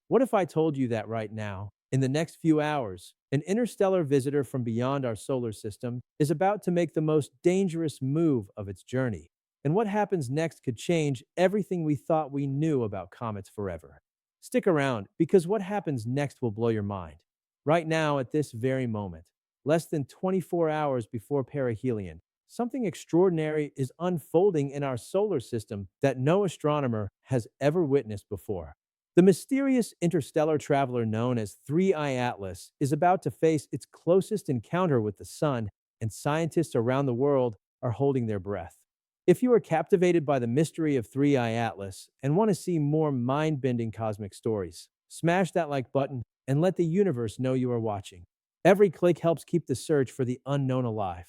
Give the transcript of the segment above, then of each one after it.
What if I told you that right now, in the next few hours, an interstellar visitor from beyond our solar system is about to make the most dangerous move of its journey? And what happens next could change everything we thought we knew about comets forever. Stick around, because what happens next will blow your mind. Right now, at this very moment, less than 24 hours before perihelion, something extraordinary is unfolding in our solar system that no astronomer has ever witnessed before. The mysterious interstellar traveler known as 3I Atlas is about to face its closest encounter with the sun, and scientists around the world are holding their breath. If you are captivated by the mystery of 3I Atlas and want to see more mind bending cosmic stories, smash that like button and let the universe know you are watching. Every click helps keep the search for the unknown alive.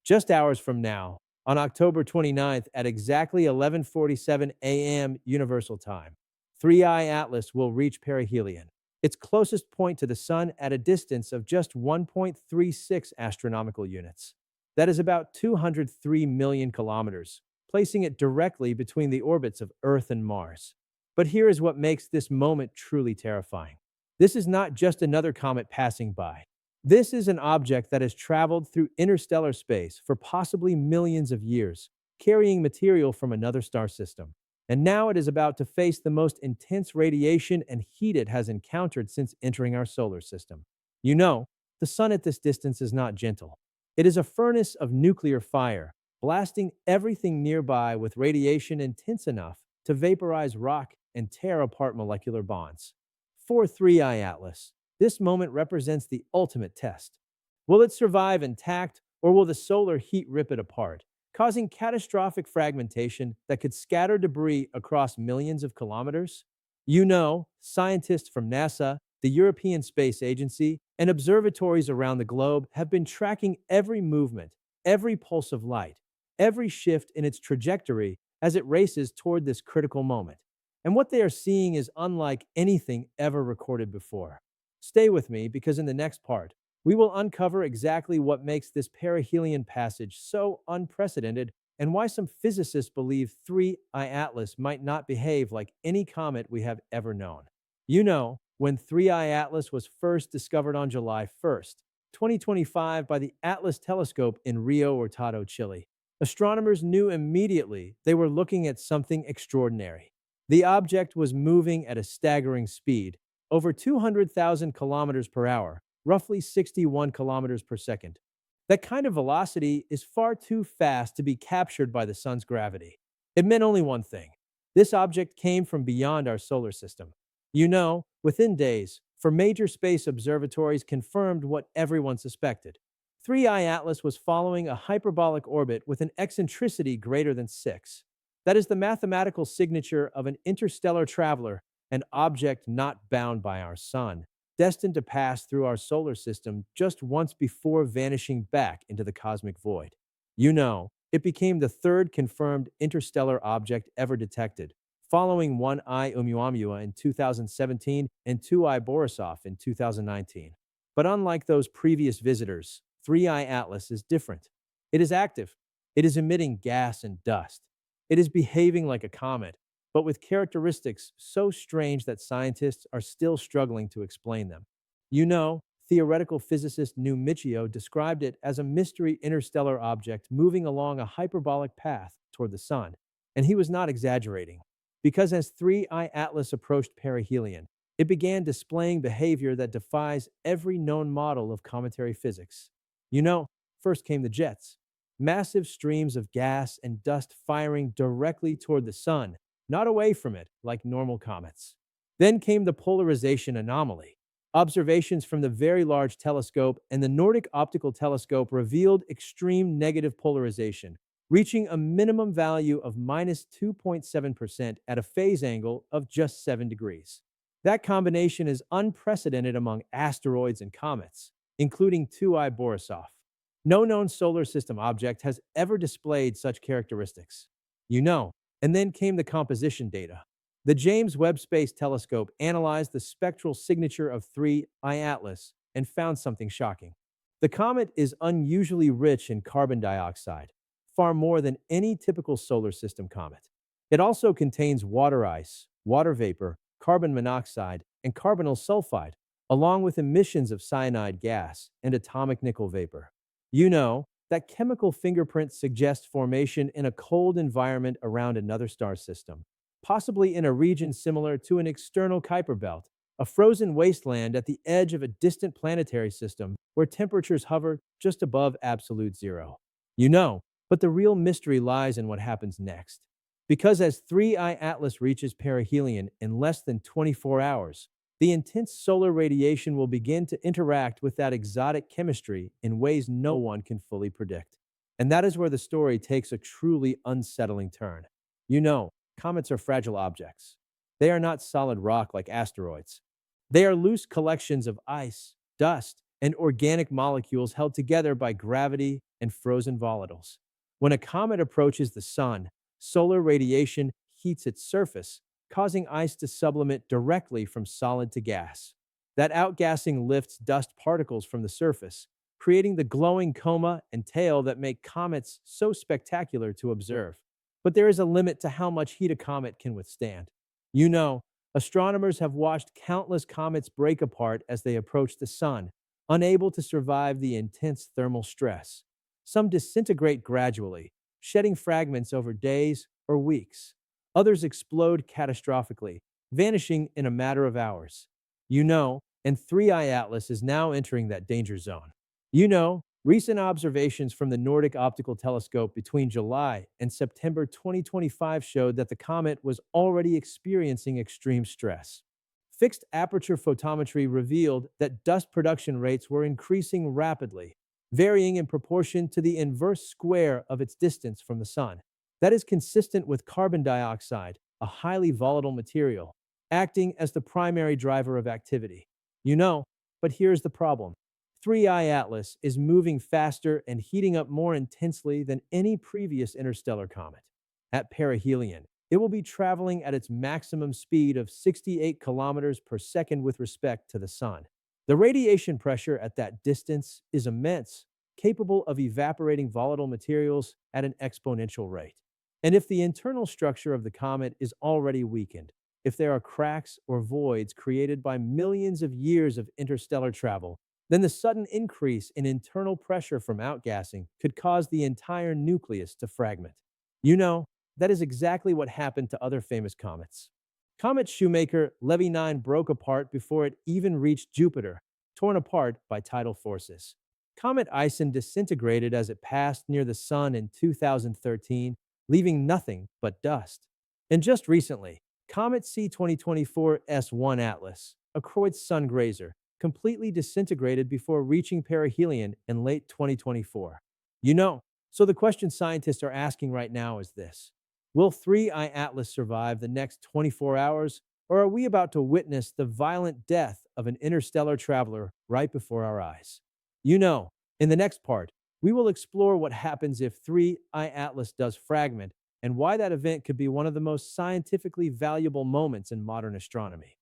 Just hours from now, on October 29th at exactly 11:47 a.m. Universal Time, 3I Atlas will reach perihelion, its closest point to the sun at a distance of just 1.36 astronomical units. That is about 203 million kilometers, placing it directly between the orbits of Earth and Mars. But here is what makes this moment truly terrifying. This is not just another comet passing by. This is an object that has traveled through interstellar space for possibly millions of years, carrying material from another star system. And now it is about to face the most intense radiation and heat it has encountered since entering our solar system. You know, the sun at this distance is not gentle. It is a furnace of nuclear fire, blasting everything nearby with radiation intense enough to vaporize rock and tear apart molecular bonds. For 3I Atlas, this moment represents the ultimate test. Will it survive intact, or will the solar heat rip it apart, causing catastrophic fragmentation that could scatter debris across millions of kilometers? You know, scientists from NASA, the European Space Agency, and observatories around the globe have been tracking every movement, every pulse of light, every shift in its trajectory as it races toward this critical moment. And what they are seeing is unlike anything ever recorded before. Stay with me, because in the next part, we will uncover exactly what makes this perihelion passage so unprecedented and why some physicists believe 3I Atlas might not behave like any comet we have ever known. You know, when 3I Atlas was first discovered on July 1st, 2025, by the Atlas telescope in Rio Hurtado, Chile, astronomers knew immediately they were looking at something extraordinary. The object was moving at a staggering speed, over 200,000 kilometers per hour, roughly 61 kilometers per second. That kind of velocity is far too fast to be captured by the sun's gravity. It meant only one thing: this object came from beyond our solar system. You know, within days, for major space observatories confirmed what everyone suspected. 3I Atlas was following a hyperbolic orbit with an eccentricity greater than 6. That is the mathematical signature of an interstellar traveler, an object not bound by our sun, destined to pass through our solar system just once before vanishing back into the cosmic void. You know, it became the third confirmed interstellar object ever detected, following 1I Oumuamua in 2017 and 2I Borisov in 2019. But unlike those previous visitors, 3I Atlas is different. It is active. It is emitting gas and dust. It is behaving like a comet, but with characteristics so strange that scientists are still struggling to explain them. You know, theoretical physicist Michio described it as a mystery interstellar object moving along a hyperbolic path toward the sun. And he was not exaggerating, because as 3I Atlas approached perihelion, it began displaying behavior that defies every known model of cometary physics. You know, first came the jets, massive streams of gas and dust firing directly toward the sun, not away from it like normal comets. Then came the polarization anomaly. Observations from the Very Large Telescope and the Nordic Optical Telescope revealed extreme negative polarization, reaching a minimum value of minus 2.7% at a phase angle of just 7 degrees. That combination is unprecedented among asteroids and comets, including 2I Borisov. No known solar system object has ever displayed such characteristics. You know, and then came the composition data. The James Webb Space Telescope analyzed the spectral signature of 3I Atlas and found something shocking. The comet is unusually rich in carbon dioxide, far more than any typical solar system comet. It also contains water ice, water vapor, carbon monoxide, and carbonyl sulfide, along with emissions of cyanide gas and atomic nickel vapor. That chemical fingerprints suggest formation in a cold environment around another star system, possibly in a region similar to an external Kuiper belt, a frozen wasteland at the edge of a distant planetary system where temperatures hover just above absolute zero. You know, but the real mystery lies in what happens next. Because as 3I Atlas reaches perihelion in less than 24 hours, the intense solar radiation will begin to interact with that exotic chemistry in ways no one can fully predict. And that is where the story takes a truly unsettling turn. You know, comets are fragile objects. They are not solid rock like asteroids. They are loose collections of ice, dust, and organic molecules held together by gravity and frozen volatiles. When a comet approaches the sun, solar radiation heats its surface, causing ice to sublimate directly from solid to gas. That outgassing lifts dust particles from the surface, creating the glowing coma and tail that make comets so spectacular to observe. But there is a limit to how much heat a comet can withstand. You know, astronomers have watched countless comets break apart as they approach the sun, unable to survive the intense thermal stress. Some disintegrate gradually, shedding fragments over days or weeks. Others explode catastrophically, vanishing in a matter of hours. And 3I Atlas is now entering that danger zone. Recent observations from the Nordic Optical Telescope between July and September 2025 showed that the comet was already experiencing extreme stress. Fixed aperture photometry revealed that dust production rates were increasing rapidly, varying in proportion to the inverse square of its distance from the sun. That is consistent with carbon dioxide, a highly volatile material, acting as the primary driver of activity. You know, but here's the problem. 3I Atlas is moving faster and heating up more intensely than any previous interstellar comet. At perihelion, it will be traveling at its maximum speed of 68 kilometers per second with respect to the sun. The radiation pressure at that distance is immense, capable of evaporating volatile materials at an exponential rate. And if the internal structure of the comet is already weakened, if there are cracks or voids created by millions of years of interstellar travel, then the sudden increase in internal pressure from outgassing could cause the entire nucleus to fragment. You know, that is exactly what happened to other famous comets. Comet Shoemaker Levy 9 broke apart before it even reached Jupiter, torn apart by tidal forces. Comet Ison disintegrated as it passed near the Sun in 2013, leaving nothing but dust. And just recently, Comet C 2024 S1 Atlas, a Kreutz sun grazer, completely disintegrated before reaching perihelion in late 2024. So the question scientists are asking right now is this: will 3I Atlas survive the next 24 hours, or are we about to witness the violent death of an interstellar traveler right before our eyes? In the next part, we will explore what happens if 3I Atlas does fragment and why that event could be one of the most scientifically valuable moments in modern astronomy.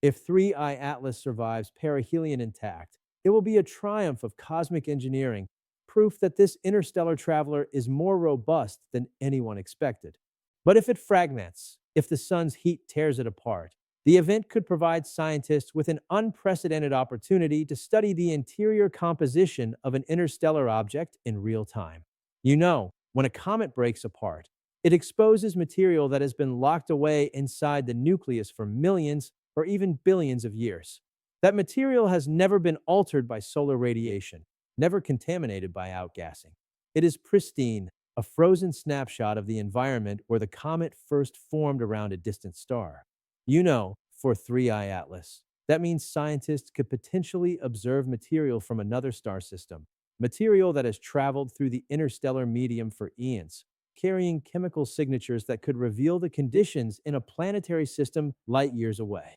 If 3I Atlas survives perihelion intact, it will be a triumph of cosmic engineering, proof that this interstellar traveler is more robust than anyone expected. But if it fragments, if the sun's heat tears it apart, the event could provide scientists with an unprecedented opportunity to study the interior composition of an interstellar object in real time. When a comet breaks apart, it exposes material that has been locked away inside the nucleus for millions or even billions of years. That material has never been altered by solar radiation, never contaminated by outgassing. It is pristine, a frozen snapshot of the environment where the comet first formed around a distant star. For 3I Atlas, that means scientists could potentially observe material from another star system, material that has traveled through the interstellar medium for eons, carrying chemical signatures that could reveal the conditions in a planetary system light years away.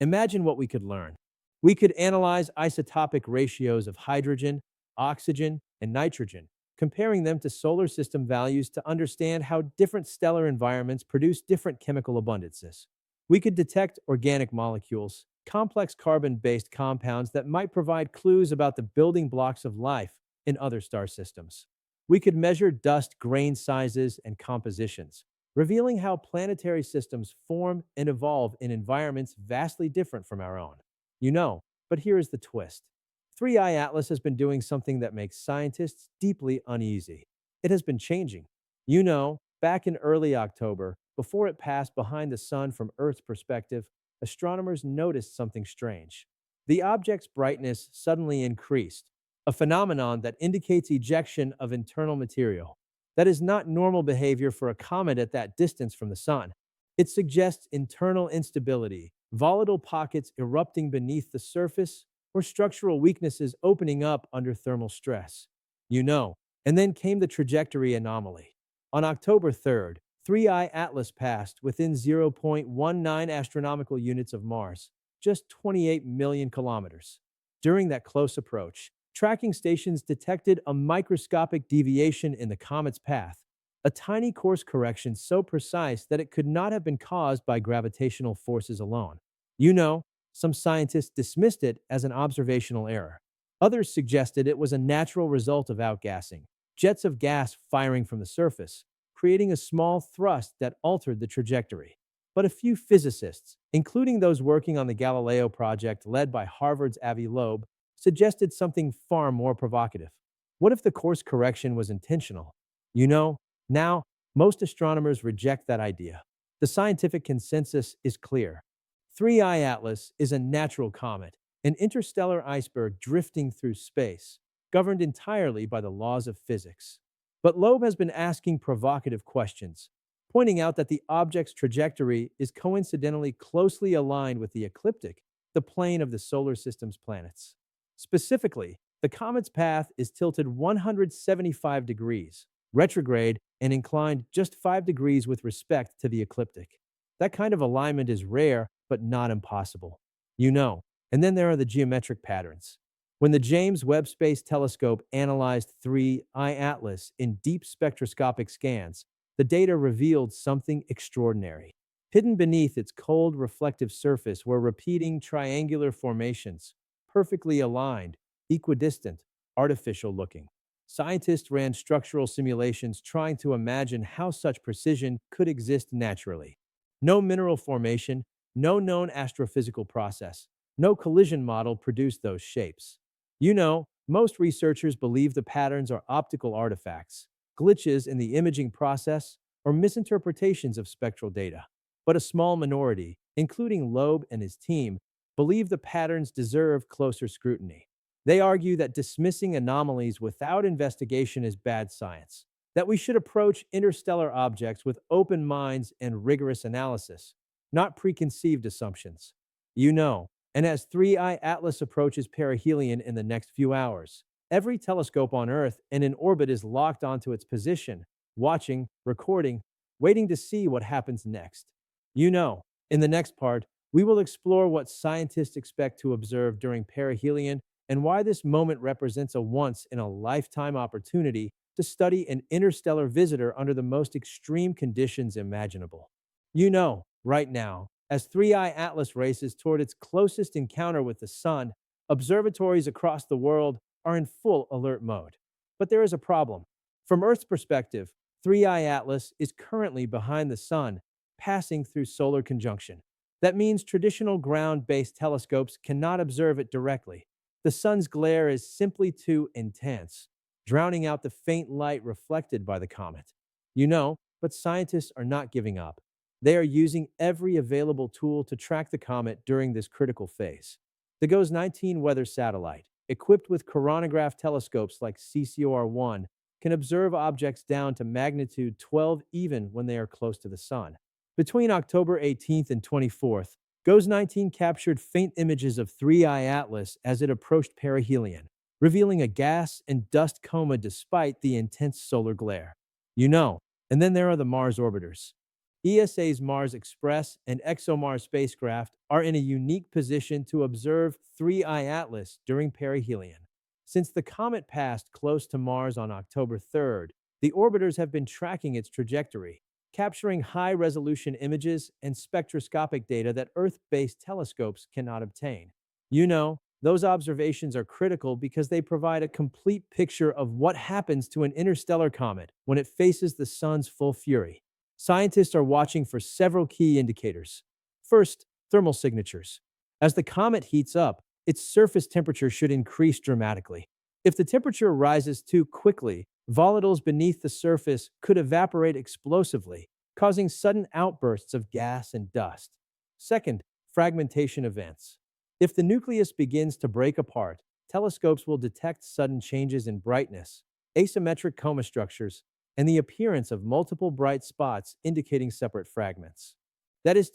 Imagine what we could learn. We could analyze isotopic ratios of hydrogen, oxygen, and nitrogen, comparing them to solar system values to understand how different stellar environments produce different chemical abundances. We could detect organic molecules, complex carbon-based compounds that might provide clues about the building blocks of life in other star systems. We could measure dust grain sizes and compositions, revealing how planetary systems form and evolve in environments vastly different from our own. You know, but here is the twist. 3i Atlas has been doing something that makes scientists deeply uneasy. It has been changing. Back in early October, before it passed behind the sun from Earth's perspective, astronomers noticed something strange. The object's brightness suddenly increased, a phenomenon that indicates ejection of internal material. That is not normal behavior for a comet at that distance from the sun. It suggests internal instability, volatile pockets erupting beneath the surface, or structural weaknesses opening up under thermal stress. You know, and then came the trajectory anomaly. On October 3rd, 3i Atlas passed within zero point 0.19 astronomical units of Mars, just 28 million kilometers. During that close approach, tracking stations detected a microscopic deviation in the comet's path, a tiny course correction so precise that it could not have been caused by gravitational forces alone. You know, some scientists dismissed it as an observational error. Others suggested it was a natural result of outgassing, jets of gas firing from the surface, creating a small thrust that altered the trajectory. But a few physicists, including those working on the Galileo project led by Harvard's Avi Loeb, suggested something far more provocative. What if the course correction was intentional? You know, now, most astronomers reject that idea. The scientific consensus is clear. 3i Atlas is a natural comet, an interstellar iceberg drifting through space, governed entirely by the laws of physics. But Loeb has been asking provocative questions, pointing out that the object's trajectory is coincidentally closely aligned with the ecliptic, the plane of the solar system's planets. Specifically, the comet's path is tilted 175 degrees, retrograde, and inclined just 5 degrees with respect to the ecliptic. That kind of alignment is rare, but not impossible. You know, and then there are the geometric patterns. When the James Webb Space Telescope analyzed 3i Atlas in deep spectroscopic scans, the data revealed something extraordinary. Hidden beneath its cold, reflective surface were repeating triangular formations, perfectly aligned, equidistant, artificial looking. Scientists ran structural simulations trying to imagine how such precision could exist naturally. No mineral formation, no known astrophysical process, no collision model produced those shapes. Most researchers believe the patterns are optical artifacts, glitches in the imaging process, or misinterpretations of spectral data. But a small minority, including Loeb and his team, believe the patterns deserve closer scrutiny. They argue that dismissing anomalies without investigation is bad science, that we should approach interstellar objects with open minds and rigorous analysis, not preconceived assumptions. And as 3i Atlas approaches perihelion in the next few hours, every telescope on Earth and in orbit is locked onto its position, watching, recording, waiting to see what happens next. In the next part, we will explore what scientists expect to observe during perihelion and why this moment represents a once-in-a-lifetime opportunity to study an interstellar visitor under the most extreme conditions imaginable. Right now, as 3i Atlas races toward its closest encounter with the sun, observatories across the world are in full alert mode. But there is a problem. From Earth's perspective, 3i Atlas is currently behind the sun, passing through solar conjunction. That means traditional ground-based telescopes cannot observe it directly. The sun's glare is simply too intense, drowning out the faint light reflected by the comet. But scientists are not giving up. They are using every available tool to track the comet during this critical phase. The GOES 19 weather satellite, equipped with coronagraph telescopes like CCOR-1, can observe objects down to magnitude 12 even when they are close to the sun. Between October 18th and 24th, GOES 19 captured faint images of 3i Atlas as it approached perihelion, revealing a gas and dust coma despite the intense solar glare. And then there are the Mars orbiters. ESA's Mars Express and ExoMars spacecraft are in a unique position to observe 3i Atlas during perihelion. Since the comet passed close to Mars on October 3rd, the orbiters have been tracking its trajectory, capturing high-resolution images and spectroscopic data that Earth-based telescopes cannot obtain. Those observations are critical because they provide a complete picture of what happens to an interstellar comet when it faces the sun's full fury. Scientists are watching for several key indicators. First, thermal signatures. As the comet heats up, its surface temperature should increase dramatically. If the temperature rises too quickly, volatiles beneath the surface could evaporate explosively, causing sudden outbursts of gas and dust. Second, fragmentation events. If the nucleus begins to break apart, telescopes will detect sudden changes in brightness, asymmetric coma structures, and the appearance of multiple bright spots indicating separate fragments. That is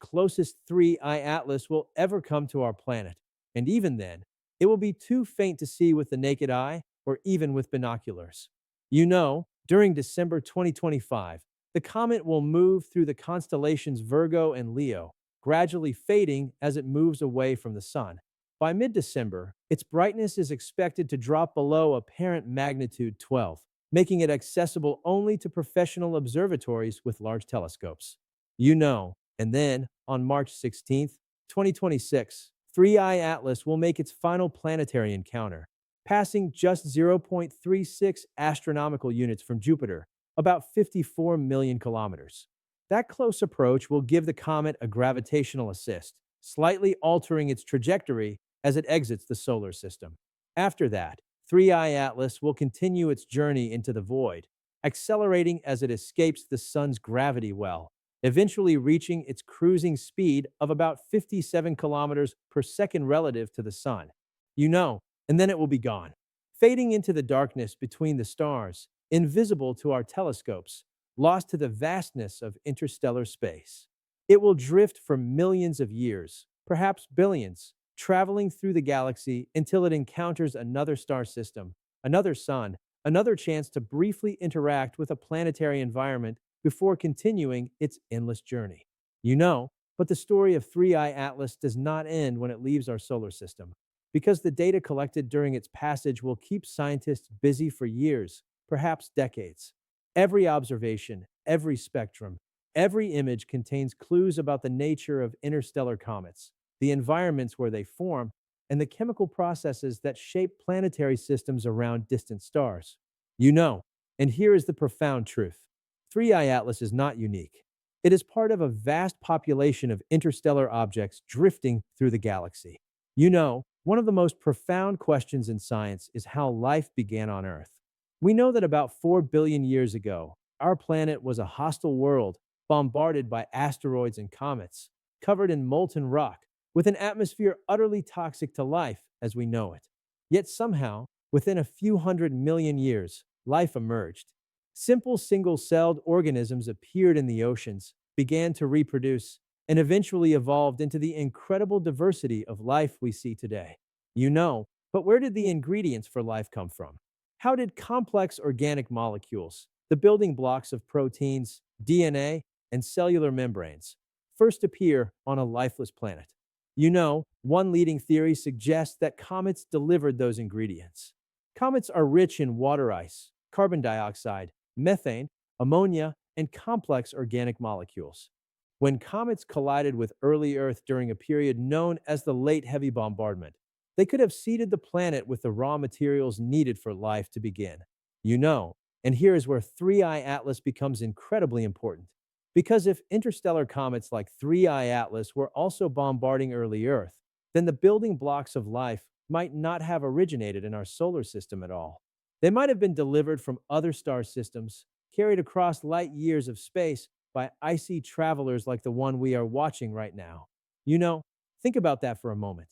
closest 3I Atlas will ever come to our planet, and even then, it will be too faint to see with the naked eye or even with binoculars. During December 2025, the comet will move through the constellations Virgo and Leo, gradually fading as it moves away from the sun. By mid-December, its brightness is expected to drop below apparent magnitude 12, making it accessible only to professional observatories with large telescopes. And then, on March 16th, 2026, 3I Atlas will make its final planetary encounter, passing just 0.36 astronomical units from Jupiter, about 54 million kilometers. That close approach will give the comet a gravitational assist, slightly altering its trajectory as it exits the solar system. After that, 3I Atlas will continue its journey into the void, accelerating as it escapes the sun's gravity well, eventually reaching its cruising speed of about 57 kilometers per second relative to the sun. And then it will be gone, fading into the darkness between the stars, invisible to our telescopes, lost to the vastness of interstellar space. It will drift for millions of years, perhaps billions, traveling through the galaxy until it encounters another star system, another sun, another chance to briefly interact with a planetary environment before continuing its endless journey. But the story of 3I Atlas does not end when it leaves our solar system, because the data collected during its passage will keep scientists busy for years, perhaps decades. Every observation, every spectrum, every image contains clues about the nature of interstellar comets, the environments where they form, and the chemical processes that shape planetary systems around distant stars. You know, and here is the profound truth. 3I Atlas is not unique. It is part of a vast population of interstellar objects drifting through the galaxy. One of the most profound questions in science is how life began on Earth. We know that about 4 billion years ago, our planet was a hostile world bombarded by asteroids and comets, covered in molten rock, with an atmosphere utterly toxic to life as we know it. Yet somehow, within a few 100 million years, life emerged. Simple single-celled organisms appeared in the oceans, began to reproduce, and eventually evolved into the incredible diversity of life we see today. But where did the ingredients for life come from? How did complex organic molecules, the building blocks of proteins, DNA, and cellular membranes, first appear on a lifeless planet? One leading theory suggests that comets delivered those ingredients. Comets are rich in water ice, carbon dioxide, methane, ammonia, and complex organic molecules. When comets collided with early Earth during a period known as the Late Heavy Bombardment, they could have seeded the planet with the raw materials needed for life to begin. And here is where 3I Atlas becomes incredibly important. Because if interstellar comets like 3I Atlas were also bombarding early Earth, then the building blocks of life might not have originated in our solar system at all. They might have been delivered from other star systems, carried across light years of space by icy travelers like the one we are watching right now. Think about that for a moment.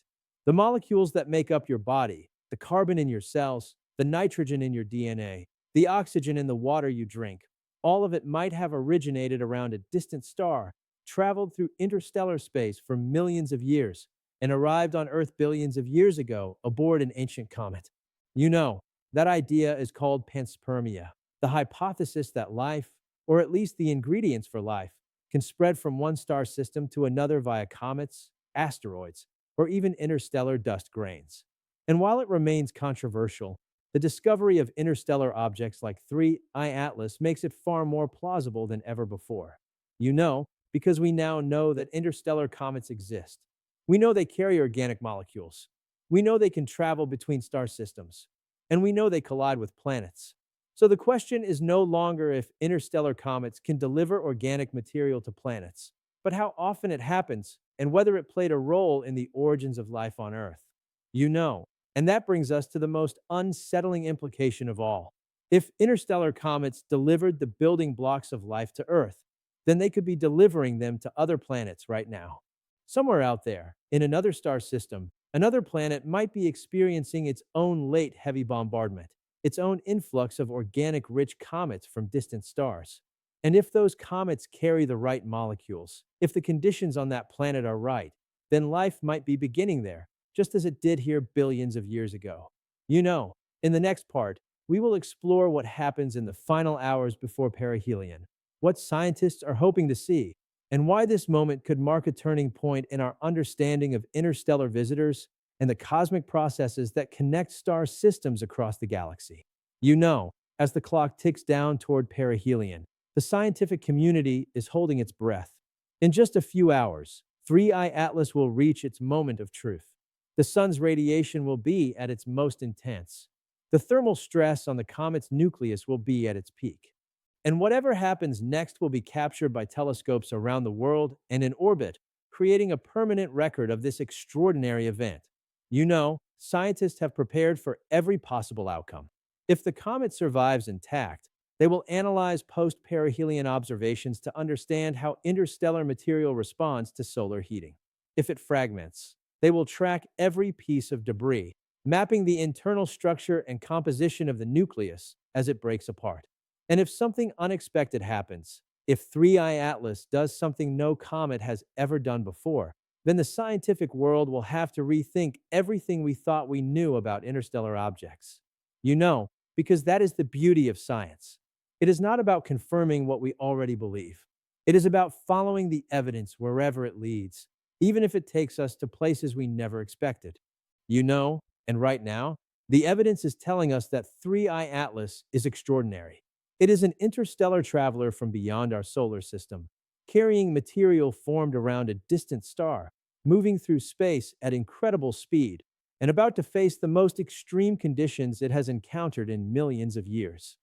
The molecules that make up your body, the carbon in your cells, the nitrogen in your DNA, the oxygen in the water you drink, all of it might have originated around a distant star, traveled through interstellar space for millions of years, and arrived on Earth billions of years ago aboard an ancient comet. That idea is called panspermia, the hypothesis that life, or at least the ingredients for life, can spread from one star system to another via comets, asteroids, or even interstellar dust grains. And while it remains controversial, the discovery of interstellar objects like 3I Atlas makes it far more plausible than ever before. Because we now know that interstellar comets exist. We know they carry organic molecules. We know they can travel between star systems. And we know they collide with planets. So the question is no longer if interstellar comets can deliver organic material to planets, but how often it happens and whether it played a role in the origins of life on Earth. You know, and that brings us to the most unsettling implication of all. If interstellar comets delivered the building blocks of life to Earth, then they could be delivering them to other planets right now. Somewhere out there, in another star system, another planet might be experiencing its own late heavy bombardment, its own influx of organic rich comets from distant stars. And if those comets carry the right molecules, if the conditions on that planet are right, then life might be beginning there, just as it did here billions of years ago. In the next part, we will explore what happens in the final hours before perihelion, what scientists are hoping to see, and why this moment could mark a turning point in our understanding of interstellar visitors and the cosmic processes that connect star systems across the galaxy. As the clock ticks down toward perihelion, the scientific community is holding its breath. In just a few hours, 3I Atlas will reach its moment of truth. The sun's radiation will be at its most intense. The thermal stress on the comet's nucleus will be at its peak. And whatever happens next will be captured by telescopes around the world and in orbit, creating a permanent record of this extraordinary event. Scientists have prepared for every possible outcome. If the comet survives intact, they will analyze post perihelion observations to understand how interstellar material responds to solar heating. If it fragments, they will track every piece of debris, mapping the internal structure and composition of the nucleus as it breaks apart. And if something unexpected happens, if 3I Atlas does something no comet has ever done before, then the scientific world will have to rethink everything we thought we knew about interstellar objects. You know, because that is the beauty of science. It is not about confirming what we already believe. It is about following the evidence wherever it leads, even if it takes us to places we never expected. And right now, the evidence is telling us that 3I Atlas is extraordinary. It is an interstellar traveler from beyond our solar system, carrying material formed around a distant star, moving through space at incredible speed, and about to face the most extreme conditions it has encountered in millions of years.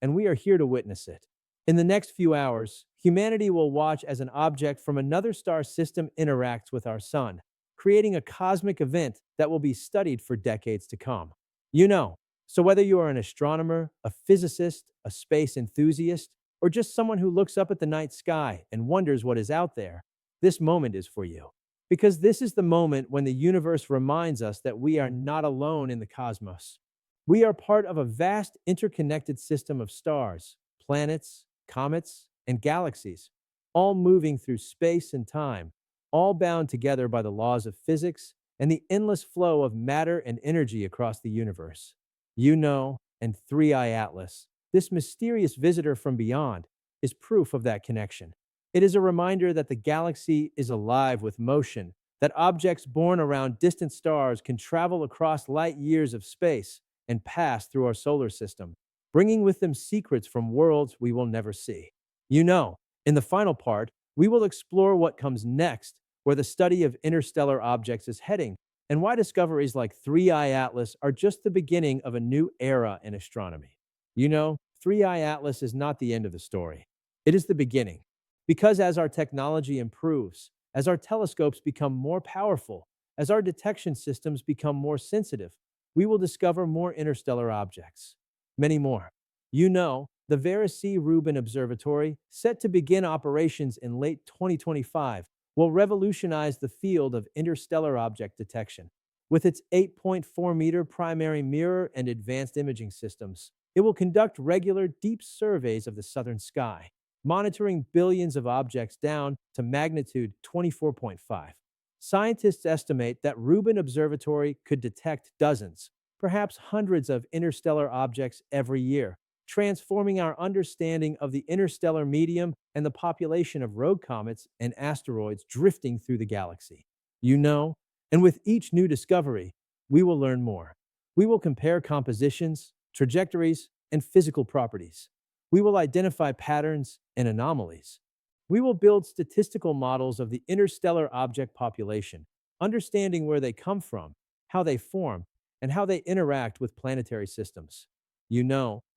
And we are here to witness it. In the next few hours, humanity will watch as an object from another star system interacts with our sun, creating a cosmic event that will be studied for decades to come. You know, so whether you are an astronomer, a physicist, a space enthusiast, or just someone who looks up at the night sky and wonders what is out there, this moment is for you. Because this is the moment when the universe reminds us that we are not alone in the cosmos. We are part of a vast interconnected system of stars, planets, comets, and galaxies, all moving through space and time, all bound together by the laws of physics and the endless flow of matter and energy across the universe. And 3I Atlas, this mysterious visitor from beyond, is proof of that connection. It is a reminder that the galaxy is alive with motion, that objects born around distant stars can travel across light years of space and pass through our solar system, bringing with them secrets from worlds we will never see. In the final part, we will explore what comes next, where the study of interstellar objects is heading, and why discoveries like 3I Atlas are just the beginning of a new era in astronomy. 3I Atlas is not the end of the story. It is the beginning. Because as our technology improves, as our telescopes become more powerful, as our detection systems become more sensitive, we will discover more interstellar objects. Many more. The Vera C. Rubin Observatory, set to begin operations in late 2025, will revolutionize the field of interstellar object detection. With its 8.4-meter primary mirror and advanced imaging systems, it will conduct regular deep surveys of the southern sky, monitoring billions of objects down to magnitude 24.5. Scientists estimate that Rubin Observatory could detect dozens, perhaps hundreds of interstellar objects every year, transforming our understanding of the interstellar medium and the population of rogue comets and asteroids drifting through the galaxy. And with each new discovery, we will learn more. We will compare compositions, trajectories, and physical properties. We will identify patterns and anomalies. We will build statistical models of the interstellar object population, understanding where they come from, how they form, and how they interact with planetary systems.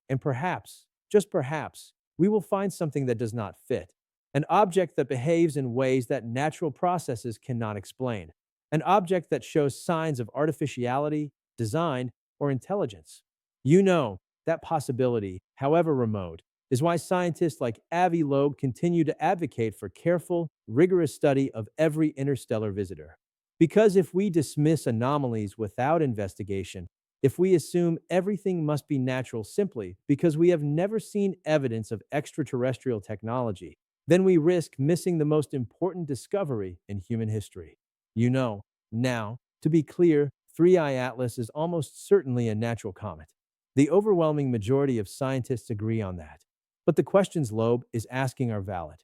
And perhaps, just perhaps, we will find something that does not fit. An object that behaves in ways that natural processes cannot explain. An object that shows signs of artificiality, design, or intelligence. You know, that possibility, however remote, is why scientists like Avi Loeb continue to advocate for careful, rigorous study of every interstellar visitor. Because if we dismiss anomalies without investigation, if we assume everything must be natural simply because we have never seen evidence of extraterrestrial technology, then we risk missing the most important discovery in human history. You know, now, to be clear, 3I Atlas is almost certainly a natural comet. The overwhelming majority of scientists agree on that. But the questions Loeb is asking are valid.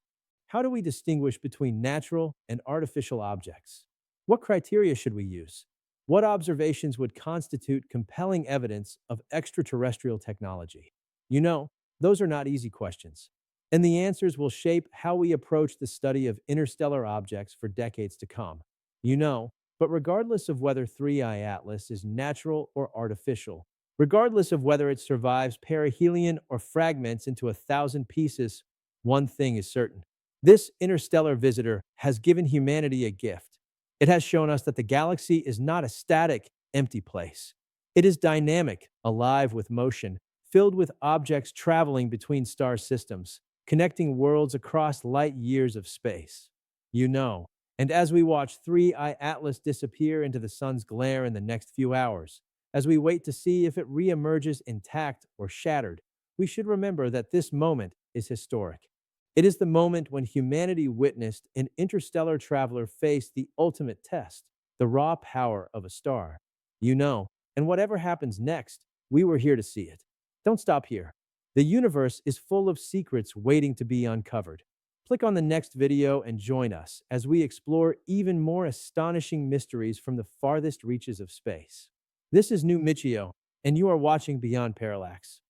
How do we distinguish between natural and artificial objects? What criteria should we use? What observations would constitute compelling evidence of extraterrestrial technology? You know, those are not easy questions. And the answers will shape how we approach the study of interstellar objects for decades to come. You know, but regardless of whether 3I Atlas is natural or artificial, regardless of whether it survives perihelion or fragments into 1,000 pieces, one thing is certain. This interstellar visitor has given humanity a gift. It has shown us that the galaxy is not a static, empty place. It is dynamic, alive with motion, filled with objects traveling between star systems, connecting worlds across light years of space. You know, and as we watch 3I Atlas disappear into the sun's glare in the next few hours, as we wait to see if it reemerges intact or shattered, we should remember that this moment is historic. It is the moment when humanity witnessed an interstellar traveler face the ultimate test, the raw power of a star. You know, and whatever happens next, we were here to see it. Don't stop here. The universe is full of secrets waiting to be uncovered. Click on the next video and join us as we explore even more astonishing mysteries from the farthest reaches of space. This is New Michio, and you are watching Beyond Parallax.